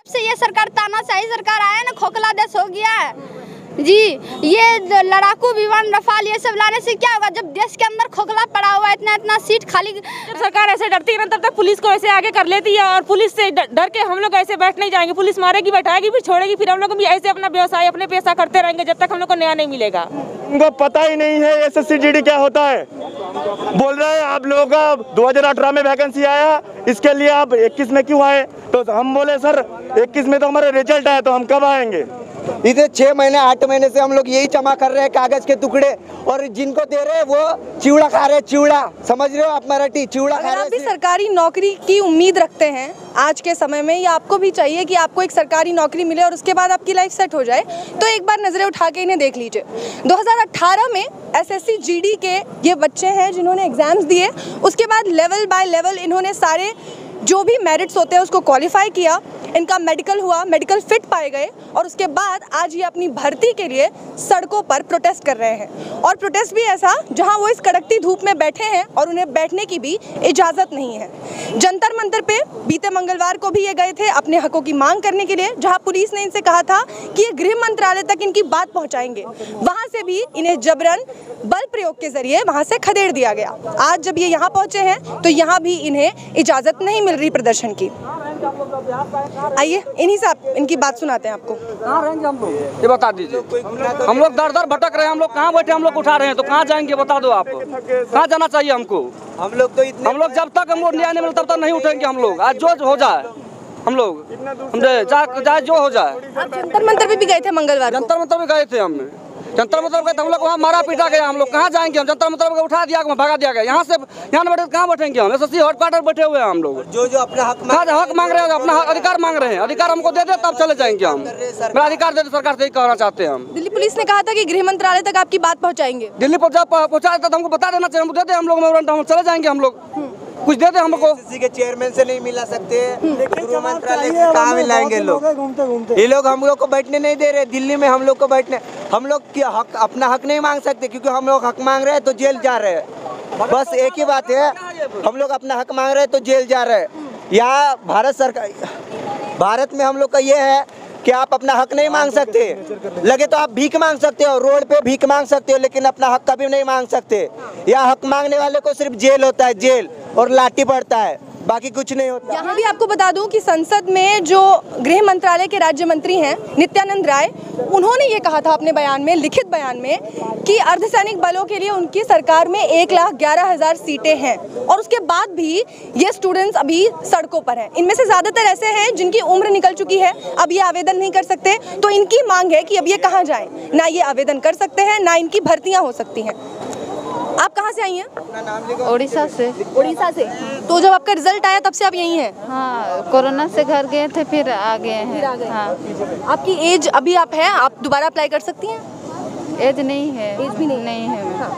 से ये सरकार तानाशाही सरकार आया ना, खोखला देश हो गया है जी। ये लड़ाकू विमान रफाल ये सब लाने से क्या होगा जब देश के अंदर खोखला पड़ा हुआ है, इतना सीट खाली। जब सरकार ऐसे डरती है ना तब तक पुलिस को ऐसे आगे कर लेती है, और पुलिस से डर के हम लोग ऐसे बैठ नहीं जाएंगे। पुलिस मारेगी, बैठाएगी, फिर छोड़ेगी, फिर हम लोग भी ऐसे अपना व्यवसाय अपने पैसा करते रहेंगे जब तक हम लोग को न्याय नहीं मिलेगा। उनको पता ही नहीं है एसएससी जीडी क्या होता है। बोल रहे हैं आप लोगों का 2018 में वैकेंसी आया, इसके लिए आप 21 में क्यों आए? तो हम बोले सर 21 में तो हमारा रिजल्ट आया, तो हम कब आएंगे? इधर 6 महीने 8 महीने से हम लोग यही जमा कर रहे हैं कागज के टुकड़े, और जिनको दे रहे हैं वो चिवड़ा खा रहे हैं। चिवड़ा समझ रहे हो आप? मराठी चिवड़ा खा रहे हैं। आप भी सरकारी नौकरी की उम्मीद रखते हैं आज के समय में, या आपको भी चाहिए कि आपको एक सरकारी नौकरी मिले और उसके बाद आपकी लाइफ सेट हो जाए, तो एक बार नजरें उठा के इन्हें देख लीजिए। 2018 में एसएससी जीडी के ये बच्चे हैं जिन्होंने एग्जाम्स दिए, उसके बाद लेवल बाय लेवल इन्होंने सारे जो भी मेरिट्स होते हैं उसको क्वालिफाई किया, इनका मेडिकल हुआ, मेडिकल फिट पाए गए, और उसके बाद आज ये अपनी भर्ती के लिए सड़कों पर प्रोटेस्ट कर रहे हैं। और प्रोटेस्ट भी ऐसा जहां वो इस कड़कती धूप में बैठे हैं और उन्हें बैठने की भी इजाज़त नहीं है। जंतर मंतर पे बीते मंगलवार को भी ये गए थे अपने हकों की मांग करने के लिए, जहाँ पुलिस ने इनसे कहा था कि ये गृह मंत्रालय तक इनकी बात पहुँचाएंगे। वहाँ से भी इन्हें जबरन बल प्रयोग के जरिए वहाँ से खदेड़ दिया गया। आज जब ये यहाँ पहुँचे हैं तो यहाँ भी इन्हें इजाज़त नहीं मिल रही प्रदर्शन की। आइए इन्हीं से इनकी बात सुनाते हैं आपको। कहाँ रहेंगे हम लोग ये बता दीजिए। हम लोग दर दर भटक रहे हैं, हम लोग कहाँ बैठे हम लोग उठा रहे हैं, तो कहाँ जाएंगे बता दो आप। कहाँ जाना चाहिए हमको? हम लोग जब तक हमको न्याय नहीं मिलता तब तक नहीं उठेंगे हम लोग। आज जो हो जाए हम लोग चाहे जो हो जाए। आप जंतर मंतर भी गए थे मंगलवार? जंतर मंतर भी गए थे हम। जंतर मंतर गए थे हम लोग, वहाँ मारा पीटा गया। हम लोग कहाँ जाएंगे? हम जंतर मंतर को उठा दिया, भगा दिया गया। यहाँ से यहाँ बैठे कहाँ बैठेंगे हम? एसएससी हेडक्वार्टर बैठे हुए हैं हम लोग। जो अपना हक मांग रहे हैं, अपना अधिकार मांग रहे हैं। अधिकार हमको दे दे तब चले जाएंगे हम। मेरा अधिकार दे दे सरकार से, ही कहना चाहते हैं हम। दिल्ली पुलिस ने कहा था कि गृह मंत्रालय तक आपकी बात पहुँचाएंगे। दिल्ली पहुँचा देता तो हमको बता देना चाहिए, हम दे दे हम लोग मेमोरेंडम, हम चले जाएंगे। हम लोग कुछ दे दे हमको। किसी के चेयरमैन से नहीं मिला सकते, गृह मंत्रालय से कहाँ मिलाएंगे लोग? ये लोग हम लोग को बैठने नहीं दे रहे दिल्ली में। हम लोग को बैठने, हम लोग क्या हक, अपना हक नहीं मांग सकते, क्योंकि हम लोग हक मांग रहे हैं तो जेल जा रहे हैं। बस एक ही बात है, हम लोग अपना हक मांग रहे हैं तो जेल जा रहे हैं। यहाँ भारत में हम लोग का ये है कि आप अपना हक नहीं मांग सकते। लगे तो आप भीख मांग सकते हो, रोड पे भीख मांग सकते हो, लेकिन अपना हक कभी नहीं मांग सकते। यहाँ हक मांगने वाले को सिर्फ जेल होता है, जेल, और लाठी पड़ता है, बाकी कुछ नहीं होता। यहाँ भी आपको बता दूं कि संसद में जो गृह मंत्रालय के राज्य मंत्री हैं नित्यानंद राय, उन्होंने ये कहा था अपने बयान में, लिखित बयान में, कि अर्धसैनिक बलों के लिए उनकी सरकार में 1,11,000 सीटें हैं, और उसके बाद भी ये स्टूडेंट्स अभी सड़कों पर हैं। इनमें से ज़्यादातर ऐसे हैं जिनकी उम्र निकल चुकी है, अब ये आवेदन नहीं कर सकते। तो इनकी मांग है कि अब ये कहाँ जाएं? ना ये आवेदन कर सकते हैं, ना इनकी भर्तियाँ हो सकती हैं। आप कहाँ से आई हैं? उड़ीसा से। उड़ीसा से। तो जब आपका रिजल्ट आया तब से आप यहीं हैं? हाँ, कोरोना से घर गए थे, फिर आ गए हैं। हाँ। आपकी एज अभी आप हैं, आप दोबारा अप्लाई कर सकती हैं? एज नहीं है। एज भी नहीं है। हाँ।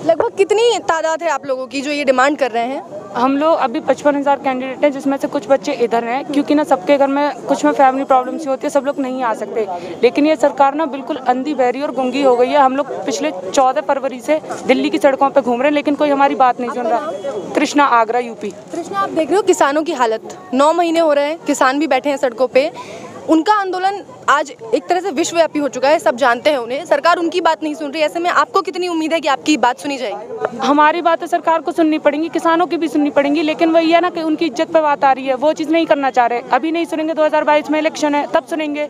लगभग कितनी तादाद है आप लोगों की जो ये डिमांड कर रहे हैं? हम लोग अभी 55,000 कैंडिडेट हैं, जिसमें से कुछ बच्चे इधर हैं, क्योंकि ना सबके घर में कुछ में फैमिली प्रॉब्लम सी होती है, सब लोग नहीं आ सकते। लेकिन ये सरकार ना बिल्कुल अंधी बहरी और गूंगी हो गई है। हम लोग पिछले 14 फरवरी से दिल्ली की सड़कों पे घूम रहे हैं, लेकिन कोई हमारी बात नहीं सुन रहा। कृष्णा, आगरा, यूपी। कृष्णा, आप देख रहे हो किसानों की हालत, 9 महीने हो रहे हैं, किसान भी बैठे हैं सड़कों पे। उनका आंदोलन आज एक तरह से विश्वव्यापी हो चुका है, सब जानते हैं उन्हें, सरकार उनकी बात नहीं सुन रही। ऐसे में आपको कितनी उम्मीद है कि आपकी बात सुनी जाएगी? हमारी बातें सरकार को सुननी पड़ेंगी, किसानों की भी सुननी पड़ेंगी, लेकिन वही है ना कि उनकी इज्जत पे बात आ रही है, वो चीज़ नहीं करना चाह रहे। अभी नहीं सुनेंगे, 2022 में इलेक्शन है तब सुनेंगे।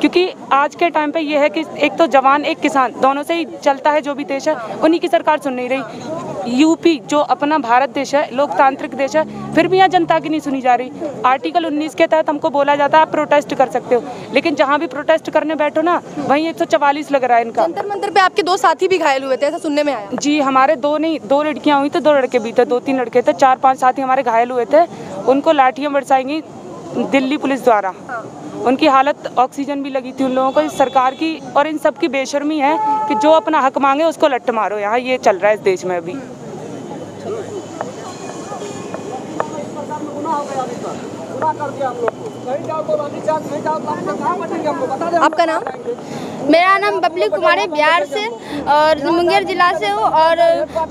क्योंकि आज के टाइम पे ये है कि एक तो जवान एक किसान दोनों से ही चलता है जो भी देश है, उन्हीं की सरकार सुन नहीं रही। यूपी जो अपना भारत देश है, लोकतांत्रिक देश है, फिर भी यहाँ जनता की नहीं सुनी जा रही। आर्टिकल 19 के तहत हमको बोला जाता है आप प्रोटेस्ट कर सकते हो, लेकिन जहाँ भी प्रोटेस्ट करने बैठो ना वहीं 144 लग रहा है इनका। जंतर मंतर पे आपके 2 साथी भी घायल हुए थे, ऐसा सुनने में आया? जी, हमारे 2 लड़कियाँ हुई थे, 2 लड़के भी थे, 2-3 लड़के थे, 4-5 साथी हमारे घायल हुए थे। उनको लाठियाँ बरसाई गई दिल्ली पुलिस द्वारा। उनकी हालत, ऑक्सीजन भी लगी थी उन लोगों को। सरकार की और इन सब की बेशर्मी है कि जो अपना हक मांगे उसको लट्ट मारो। यहाँ ये चल रहा है इस देश में अभी। गुनाह कर दिया हम लोग को। आपका नाम? मेरा नाम बबली कुमारी, बिहार से और मुंगेर जिला से हूँ। और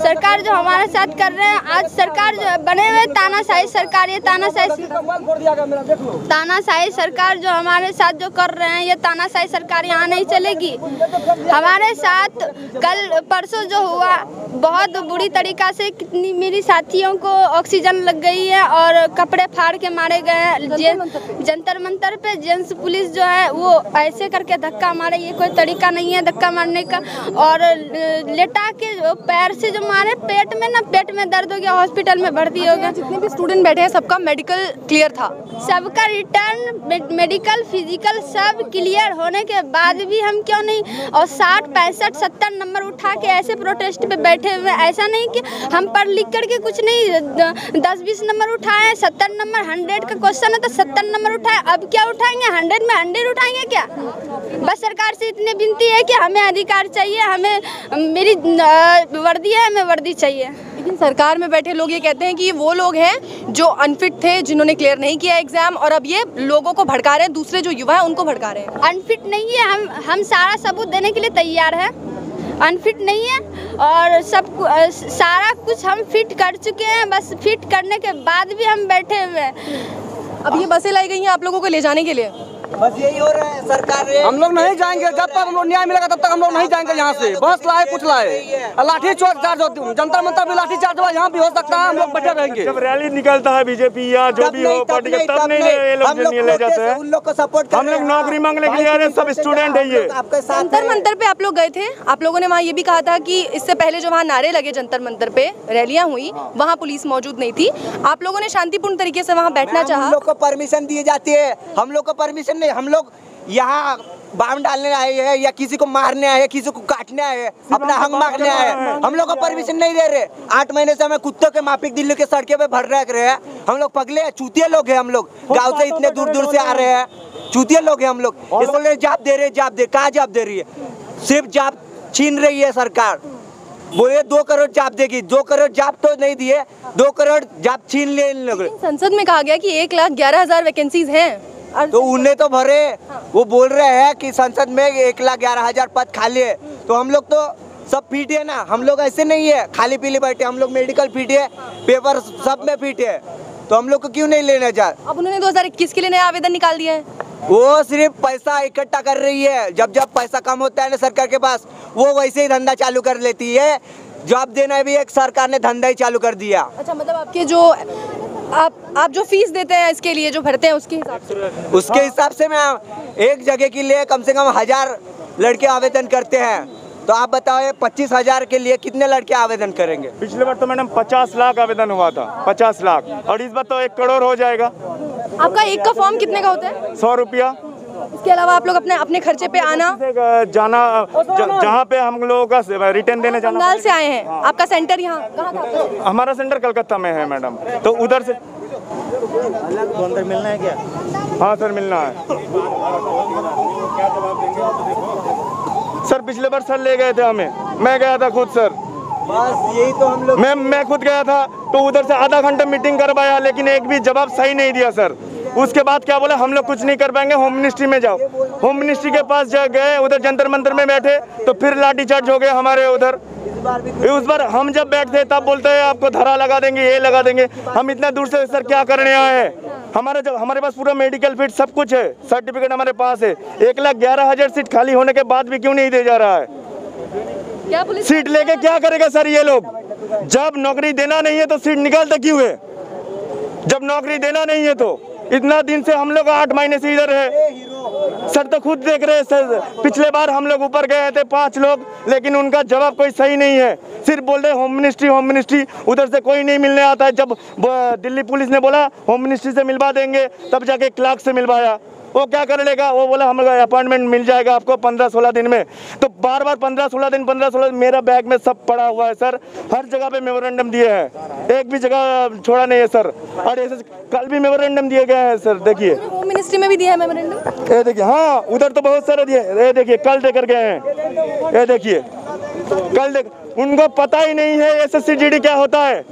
सरकार जो हमारे साथ कर रहे हैं, आज सरकार जो बने हुए तानाशाही सरकार, ये तानाशाही सरकार जो हमारे साथ जो कर रहे हैं, ये तानाशाही सरकार यहाँ नहीं चलेगी। हमारे साथ कल परसों जो हुआ, बहुत बुरी तरीक़ा से कितनी मेरी साथियों को ऑक्सीजन लग गई है और कपड़े फाड़ के मारे गए हैं। जंतर मंतर पे जेंट्स पुलिस जो है वो ऐसे करके धक्का मारे, ये कोई तरीका नहीं है धक्का मारने का। और लेटा के पैर से जो मारे, पेट में दर्द हो गया, हॉस्पिटल में भर्ती हो गया। जितने भी स्टूडेंट बैठे हैं सबका मेडिकल क्लियर था? सबका रिटर्न मेडिकल फिजिकल सब क्लियर होने के बाद भी हम क्यों नहीं, और 60 65 70 नंबर उठा के ऐसे प्रोटेस्ट पे बैठे हुए। ऐसा नहीं कि हम पढ़ लिख करके कुछ नहीं 10-20 नंबर उठाए, 70 नंबर 100 का क्वेश्चन है तो 70 नंबर उठाए। अब क्या उठाएंगे, 100 में 100 उठाएंगे क्या? बस सरकार से इतनी विनती है कि हमें अधिकार चाहिए, हमें मेरी वर्दी है, हमें वर्दी चाहिए। लेकिन सरकार में बैठे लोग ये कहते हैं कि वो लोग हैं जो अनफिट थे, जिन्होंने क्लियर नहीं किया एग्जाम, और अब ये लोगों को भड़का रहे हैं, दूसरे जो युवा हैं उनको भड़का रहे हैं। अनफिट नहीं है, हम सारा सबूत देने के लिए तैयार है। अनफिट नहीं है और सारा कुछ हम फिट कर चुके हैं, बस फिट करने के बाद भी हम बैठे हुए हैं। अब ये बसें लाई गई हैं आप लोगों को ले जाने के लिए? बस यही हो रहा है सरकार। हम लोग नहीं जाएंगे जब तक हम लोग न्याय मिलेगा, तब तक हम लोग नहीं जाएंगे यहाँ से। बस लाए कुछ लाए, लाठी चार्ज होती है, जंतर मंतर भी लाठी चार्ज हुआ, यहाँ भी हो सकता है। हम लोग बैठे रहेंगे। जब रैली निकलता है बीजेपी या जो भी हो पार्टी का, तब नहीं ये लोग ले जाते हैं। उन लोग को सपोर्ट, हम लोग नौकरी मांगने के लिए आ रहे हैं, सब स्टूडेंट है ये। जंतर मंतर पे आप लोग गए थे, आप लोगों ने वहाँ ये भी कहा था कि इससे पहले जो वहाँ नारे लगे जंतर मंतर पे, रैलियाँ हुई, वहाँ पुलिस मौजूद नहीं थी। आप लोगों ने शांतिपूर्ण तरीके से वहाँ बैठना चाहा। हम लोग को परमिशन दी जाती है, हम लोग को परमिशन नहीं। हम लोग यहाँ बम डालने आए हैं या किसी को मारने आए हैं, किसी को काटने आए हैं, अपना हक मांगने आए हैं। हम लोग को परमिशन नहीं दे रहे। 8 महीने से हमें कुत्तों के माफिक दिल्ली के सड़कें पे भर रहे हैं। हम लोग पगले चूतिया लोग हैं। हम लोग गाँव से इतने दूर दूर से आ रहे हैं, चूतिया लोग हैं हम लोग। इसलिए जाप दे रहे, जाप दे, कहाँ जाप दे रही है? सिर्फ जाप छीन रही है सरकार। बोले 2 करोड़ जाप देगी, 2 करोड़ जाप तो नहीं दिए, 2 करोड़ जाप छीन लिए इन लोग। संसद में कहा गया कि 1,11,000 वैकेंसीज हैं, तो उन्हें तो भरे। वो बोल रहे हैं कि संसद में 1,11,000 पद खाली है, तो हम लोग तो सब फिट है ना। हम लोग ऐसे नहीं है खाली पीली बैठे, हम लोग मेडिकल फिट है, पेपर सब में फिट है, तो हम लोग को क्यों नहीं लेना चाह? अब उन्होंने 2021 के लिए नया आवेदन निकाल दिया है। वो सिर्फ पैसा इकट्ठा कर रही है। जब जब पैसा कम होता है ना सरकार के पास, वो वैसे ही धंधा चालू कर लेती है। जॉब देना भी एक सरकार ने धंधा ही चालू कर दिया। अच्छा, मतलब आपके जो आप जो फीस देते हैं इसके लिए, जो भरते हैं उसके हिसाब से मैं एक जगह के लिए कम से कम 1000 लड़के आवेदन करते हैं। तो आप बताओ 25,000 के लिए कितने लड़के आवेदन करेंगे? पिछले बार तो मैडम 50 लाख आवेदन हुआ था, 50 लाख, और इस बार तो 1 करोड़ हो जाएगा। आपका एक का फॉर्म कितने का होता है? 100 रुपया। इसके अलावा आप लोग अपने खर्चे पे आना जाना, जहाँ पे हम लोगों का रिटर्न देने जाना। बंगाल से आए हैं, आपका सेंटर यहाँ कहाँ था? हमारा सेंटर कलकत्ता में है मैडम, तो उधर से अंदर मिलना है क्या? हाँ सर, मिलना है सर। पिछले बार सर ले गए थे हमें, मैं गया था खुद सर। बस यही तो हम लोग, मैं खुद गया था, तो उधर से आधा घंटा मीटिंग करवाया, लेकिन एक भी जवाब सही नहीं दिया सर। उसके बाद क्या बोला, हम लोग कुछ नहीं कर पाएंगे, होम मिनिस्ट्री में जाओ। होम मिनिस्ट्री के पास गए, उधर जंतर मंतर में बैठे, तो फिर लाठीचार्ज हो गए हमारे उधर। उस बार हम जब बैठते तब बोलते हैं आपको धरा लगा देंगे, ये लगा देंगे। हम इतना दूर से सर क्या करने आए हैं? हमारे पास पूरा मेडिकल फिट सब कुछ है, सर्टिफिकेट हमारे पास है। 1,11,000 सीट खाली होने के बाद भी क्यों नहीं दे जा रहा है? क्या पुलिस सीट लेके क्या करेगा सर ये लोग? जब नौकरी देना नहीं है तो सीट निकालते क्यों है? जब नौकरी देना नहीं है तो इतना दिन से हम लोग 8 महीने से इधर है सर, तो खुद देख रहे हैं सर। पिछले बार हम लोग ऊपर गए थे 5 लोग, लेकिन उनका जवाब कोई सही नहीं है। सिर्फ बोल रहे होम मिनिस्ट्री, उधर से कोई नहीं मिलने आता है। जब दिल्ली पुलिस ने बोला होम मिनिस्ट्री से मिलवा देंगे, तब जाके क्लर्क से मिलवाया। वो क्या कर लेगा? वो बोला हम अपॉइंटमेंट मिल जाएगा आपको 15-16 दिन में। तो बार 15-16 दिन मेरा बैग में सब पड़ा हुआ है सर। हर जगह पे मेमोरेंडम दिए हैं, एक भी जगह छोड़ा नहीं है सर। और ऐसे कल भी मेमोरेंडम दिए गए हैं सर। देखिए होम मिनिस्ट्री में भी दिया है मेमोरेंडम। ये देखिए, हाँ उधर तो बहुत सारे दिए। ये देखिए कल देकर गए हैं, ये देखिए कल उनको पता ही नहीं है एसएससी जीडी क्या होता है।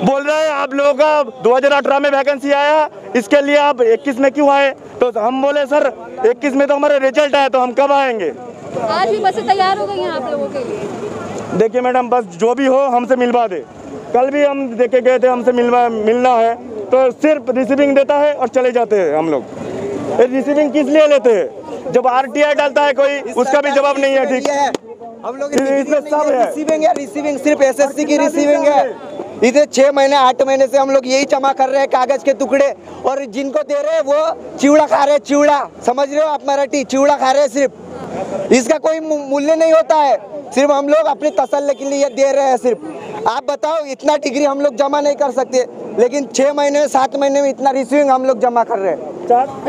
बोल रहे हैं आप लोगों का 2018 में वैकेंसी आया, इसके लिए आप 21 में क्यों आए? तो हम बोले सर 21 में तो हमारा रिजल्ट आया, तो हम कब आएंगे? आज भी बसें तैयार हो गई हैं आप लोगों के लिए? देखिए मैडम, बस जो भी हो हमसे मिलवा दे। कल भी हम देखे गए थे, हमसे मिलना है तो सिर्फ रिसीविंग देता है और चले जाते हैं हम लोग। रिसीविंग किस लिए लेते हैं? जब आरटीआई डालता है कोई, उसका भी जवाब नहीं है। ठीक है, हम लोग इसमें सब है। रिसीविंग सिर्फ एसएससी की रिसीविंग है। इधर 6 महीने 8 महीने से हम लोग यही जमा कर रहे हैं कागज के टुकड़े, और जिनको दे रहे हैं वो चिवड़ा खा रहे हैं। चिवड़ा समझ रहे हो आप मराठी? चिवड़ा खा रहे हैं सिर्फ, इसका कोई मूल्य नहीं होता है। सिर्फ हम लोग अपनी तसल्ली के लिए दे रहे हैं सिर्फ। आप बताओ, इतना डिग्री हम लोग जमा नहीं कर सकते, लेकिन 6 महीने 7 महीने में इतना रिसीविंग हम लोग जमा कर रहे हैं।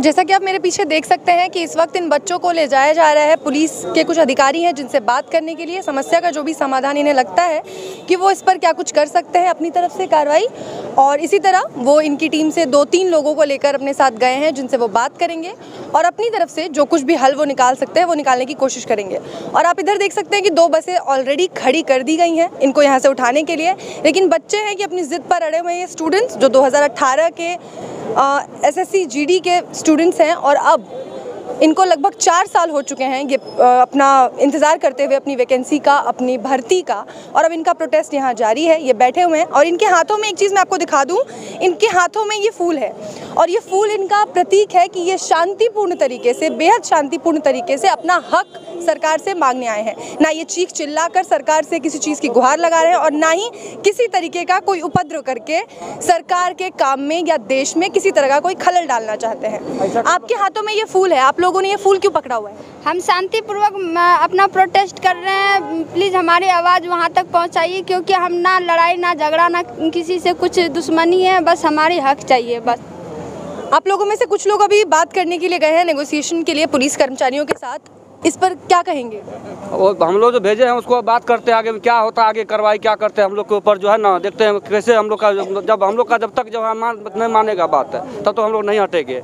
जैसा कि आप मेरे पीछे देख सकते हैं कि इस वक्त इन बच्चों को ले जाया जा रहा है। पुलिस के कुछ अधिकारी हैं जिनसे बात करने के लिए, समस्या का जो भी समाधान इन्हें लगता है कि वो इस पर क्या कुछ कर सकते हैं अपनी तरफ से कार्रवाई, और इसी तरह वो इनकी टीम से 2-3 लोगों को लेकर अपने साथ गए हैं जिनसे वो बात करेंगे और अपनी तरफ से जो कुछ भी हल वो निकाल सकते हैं वो निकालने की कोशिश करेंगे। और आप इधर देख सकते हैं कि 2 बसें ऑलरेडी खड़ी कर दी गई हैं इनको यहाँ से उठाने के लिए, लेकिन बच्चे हैं कि अपनी ज़िद पर अड़े हुए हैं। स्टूडेंट्स जो 2018 के एसएससी जीडी के स्टूडेंट्स हैं और अब इनको लगभग 4 साल हो चुके हैं ये अपना इंतज़ार करते हुए अपनी वैकेंसी का, अपनी भर्ती का, और अब इनका प्रोटेस्ट यहाँ जारी है। ये बैठे हुए हैं और इनके हाथों में एक चीज़ मैं आपको दिखा दूँ, इनके हाथों में ये फूल है और ये फूल इनका प्रतीक है कि ये शांतिपूर्ण तरीके से, बेहद शांतिपूर्ण तरीके से अपना हक सरकार से मांगने आए हैं। ना ये चीख चिल्ला कर सरकार से किसी चीज़ की गुहार लगा रहे हैं और ना ही किसी तरीके का कोई उपद्रव करके सरकार के काम में या देश में किसी तरह का कोई खलल डालना चाहते हैं। आपके हाथों में ये फूल है, आप लोगों ने ये फूल क्यों पकड़ा हुआ है? हम शांतिपूर्वक अपना प्रोटेस्ट कर रहे हैं। प्लीज़ हमारी आवाज़ वहाँ तक पहुँचाइए, क्योंकि हम ना लड़ाई ना झगड़ा ना किसी से कुछ दुश्मनी है, बस हमारी हक चाहिए बस। आप लोगों में से कुछ लोग अभी बात करने के लिए गए हैं नेगोशिएशन के लिए पुलिस कर्मचारियों के साथ, इस पर क्या कहेंगे? वो हम लोग जो भेजे हैं उसको बात करते हैं, आगे क्या होता है, आगे कार्रवाई क्या करते हैं हम लोग के ऊपर जो है ना, देखते हैं कैसे हम लोग का, जब तक नहीं मानेगा बात है तब तो हम लोग नहीं हटेंगे।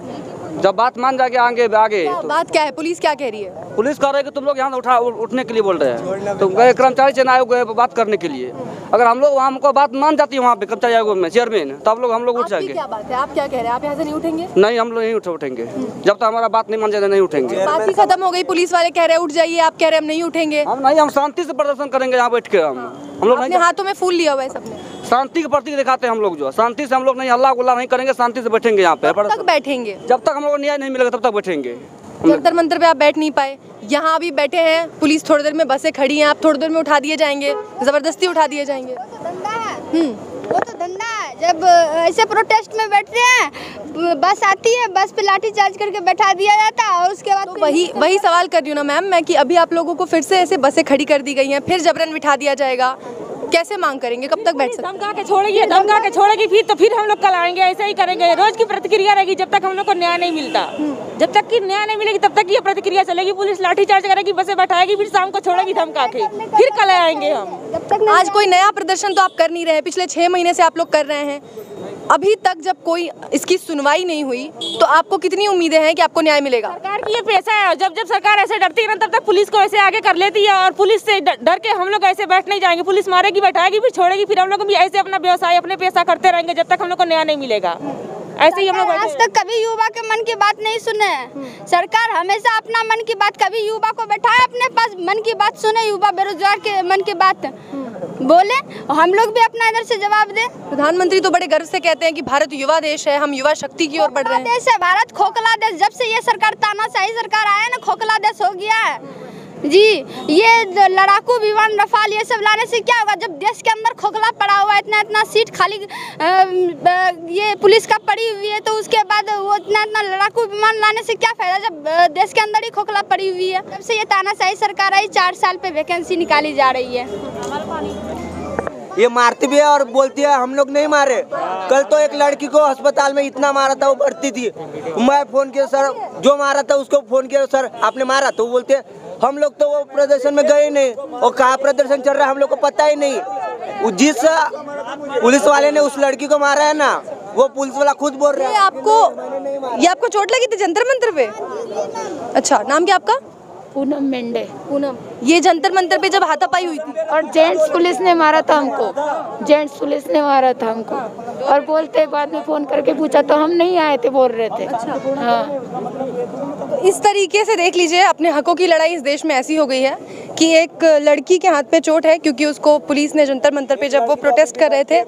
जब बात मान जाएगी आगे तो बात क्या है? पुलिस क्या कह रही है? पुलिस कह रही है कि तुम लोग यहाँ उठने के लिए बोल रहे हैं, तो गए कर्मचारी चयन आयोग गए बात करने के लिए। अगर हम लोग हमको बात मान जाती है वहाँ पे कर्मचारी आयोग में चेयरमैन, तब लोग हम लोग उठ जाएंगे। क्या बात है? आप क्या कह रहे हैं? आप यहाँ से नहीं उठेंगे? नहीं, हम लोग नहीं उठेंगे जब तक हमारा बात नहीं मान जाए, नहीं उठेंगे। बात ही खत्म हो गई, पुलिस वाले कह रहे हैं उठ जाइए, आप कह रहे हैं हम नहीं उठेंगे। हम शांति से प्रदर्शन करेंगे यहाँ बैठ के। हम लोग अपने हाथों में फूल लिया हुआ है सबने, शांति के प्रतीक दिखाते हैं हम लोग, जो शांति से हम लोग नहीं हल्ला गुल्ला नहीं करेंगे, शांति से बैठेंगे यहाँ पे। तक बैठेंगे जब तक हम लोग न्याय नहीं मिलेगा तब तक बैठेंगे। जंतर मंतर पे आप बैठ नहीं पाए, यहाँ अभी बैठे हैं, पुलिस थोड़ी देर में बसें खड़ी हैं, आप थोड़ी देर में उठा दिए जाएंगे, जबरदस्ती उठा दिए जाएंगे। वो तो धंधा है। जब ऐसे प्रोटेस्ट में बैठते हैं, बस आती है, बस पे लाठी चार्ज करके बैठा दिया जाता है और उसके बाद तो वही सवाल कर रही हूँ ना मैम मैं, कि अभी आप लोगों को फिर से ऐसे बसें खड़ी कर दी गई हैं, फिर जबरन बिठा दिया जाएगा, कैसे मांग करेंगे? कब तक बैठ सकते? धमका के छोड़ेगी फिर हम लोग कल आएंगे, ऐसे ही करेंगे। रोज की प्रतिक्रिया रहेगी जब तक हम लोग को न्याय नहीं मिलता। जब तक कि न्याय नहीं मिलेगी तब तक ये प्रतिक्रिया चलेगी। पुलिस लाठीचार्ज करेगी, बसें बैठाएगी, फिर शाम को छोड़ेगी धमका के, फिर कल आएंगे हम। आज कोई नया प्रदर्शन तो आप कर नहीं रहे, पिछले 6 महीने से आप लोग कर रहे हैं। अभी तक जब कोई इसकी सुनवाई नहीं हुई तो आपको कितनी उम्मीदें हैं कि आपको न्याय मिलेगा? सरकार की ये पेशा है, जब सरकार ऐसे डरती है ना तब तक पुलिस को ऐसे आगे कर लेती है, और पुलिस से डर के हम लोग ऐसे बैठ नहीं जाएंगे। पुलिस मारेगी, बैठाएगी, फिर छोड़ेगी, फिर हम लोग भी ऐसे अपना व्यवसाय, अपने पेशा करते रहेंगे जब तक हम लोग को न्याय नहीं मिलेगा। ऐसे ही हम लोग आज तक कभी युवा के मन की बात नहीं सुने। सरकार हमेशा अपना मन की बात, कभी युवा को बैठाए अपने पास, मन की बात सुने, युवा बेरोजगार के मन की बात बोले, हम लोग भी अपना इधर से जवाब दें। प्रधानमंत्री तो बड़े गर्व से कहते हैं कि भारत युवा देश है, हम युवा शक्ति की ओर बढ़ रहे हैं। देश है भारत, खोखला देश। जब से ये सरकार तानाशाही सरकार आया ना, खोखला देश हो गया है जी। ये लड़ाकू विमान, रफाल, ये सब लाने से क्या होगा? जब देश के अंदर खोखला पड़ा हुआ है, इतना सीट खाली ये पुलिस का पड़ी हुई है, तो उसके बाद वो इतना लड़ाकू विमान लाने से क्या फायदा जब देश के अंदर ही खोखला पड़ी हुई है? जब से ये तानाशाही सरकार आई, 4 साल पे वैकेंसी निकाली जा रही है। ये मारती भी है और बोलती है हम लोग नहीं मारे। कल तो एक लड़की को अस्पताल में इतना मारा था, वो भर्ती थी। मैं फोन किया, सर जो मारा था उसको फोन किया, सर आपने मारा? तो वो बोलते हम लोग तो वो प्रदर्शन में गए नहीं, और कहाँ प्रदर्शन चल रहा है हम लोग को पता ही नहीं। जिस पुलिस वाले ने उस लड़की को मारा है ना, वो पुलिस वाला खुद बोल रहा है। ये आपको चोट लगी थी जंतर मंतर पे? अच्छा, नाम क्या आपका? पूनम मेंढे। पूनम, ये जंतर मंतर पे जब हाथापाई हुई थी और जेंट्स पुलिस ने मारा था हमको, जेंट्स पुलिस ने मारा था हमको, और बोलते बाद में फ़ोन करके पूछा तो हम नहीं आए थे, बोल रहे थे। हाँ, इस तरीके से देख लीजिए, अपने हकों की लड़ाई इस देश में ऐसी हो गई है कि एक लड़की के हाथ पे चोट है क्योंकि उसको पुलिस ने जंतर मंतर पे जब वो प्रोटेस्ट कर रहे थे,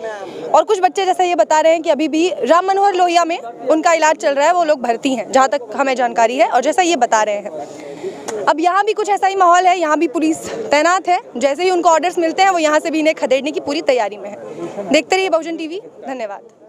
और कुछ बच्चे जैसा ये बता रहे हैं कि अभी भी राम मनोहर लोहिया में उनका इलाज चल रहा है, वो लोग भर्ती हैं जहाँ तक हमें जानकारी है, और जैसा ये बता रहे हैं। अब यहाँ भी कुछ ऐसा ही माहौल है, यहाँ भी पुलिस तैनात है, जैसे ही उनको ऑर्डर्स मिलते हैं वो यहाँ से भी इन्हें खदेड़ने की पूरी तैयारी में है। देखते रहिए बहुजन टीवी, धन्यवाद।